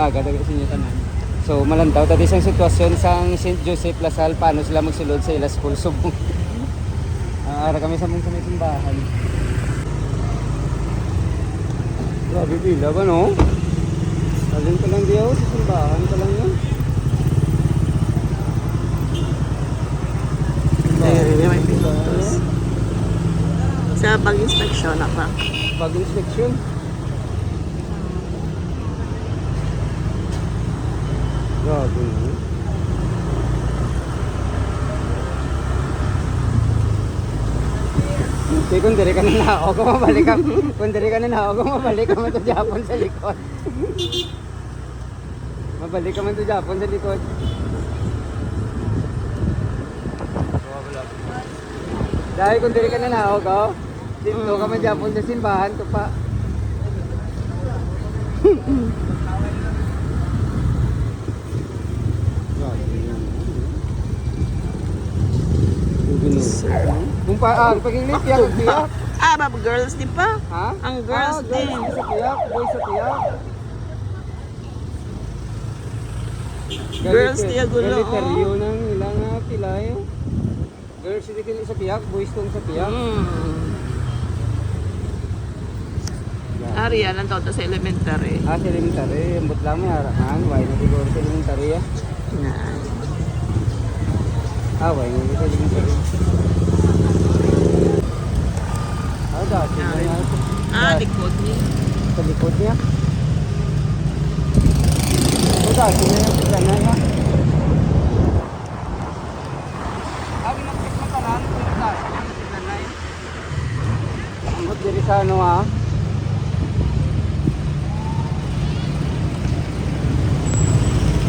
maaga dagat sa inyo tanan. So malantaw tadi sang sitwasyon sang St. Joseph Lasal paano sila magsulod sa ila school subong. Ara kami sa mong simbahan. Grabe pila ba no? Alin pa lang diyaw sa simbahan pa lang yun. May pintos. Sa pag-inspeksyon na pa. Pag-inspeksyon. Grabe no? Kaya kung diri ka na nao, kung mabalik ka, kung diri ka na nao, kung mabalik ka man to Japon sa likod. Mabalik ka man to Japon sa likod. Dahil kung diri ka na nao ko, dito ka man Japon sa simbahan to pa. Kung pa pag-inglit yan, tiyak. Girls di pa? Ha? Ang girls din. Girls sa tiyak, boys sa tiyak. Girls tiyak gulo. Galiteryo nang ilang pilay. Girls sa tiyak, boys tong sa tiyak. Ari, yan ang tawag sa elementary. Sa elementary, ambot lang may harahan. Why na siguro sa elementary ah? Why na sa elementary. Dati na yan. Likod niya. Sa likod niya. Dati na yan sa kanan ha. Binagpit mo kanan, pero dati na sa kanan. Ambot diri sa ano ha.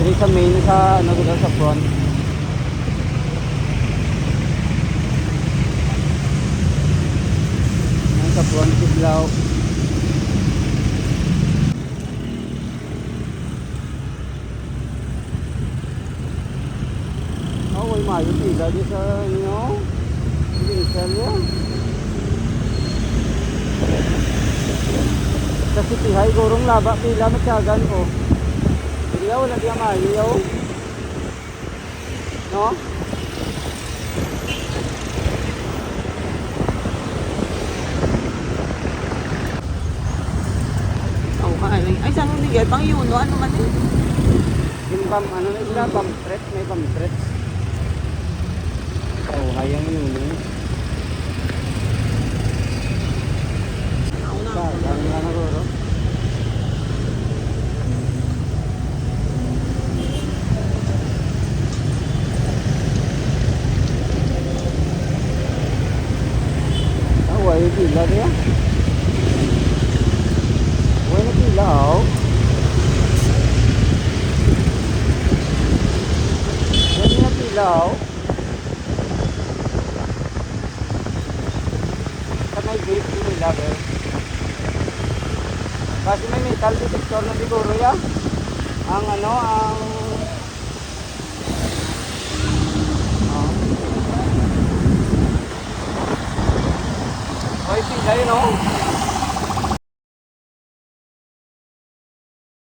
Diri sa main sa ano dito sa front. Sa front Kidlaw. May mayo pila di sa inyo. Pinsel yan. Sa City High, gurong laba pila matyagan ko. Hindi yaw, wala diya mayo yaw. No? Ay, saan mo bigay? Pang Yuno, ano man eh? Yung ano na sila, bump threats, may bump threats. Hayang Yuno. Saan nga nagoro? Ay, pila niya. Bueno, pilaw. Yan na pilaw. Sa may gate nila, guys. Kasi may metal detector na siguro yan. Ang ano, ang... Ay, pila yun, oh.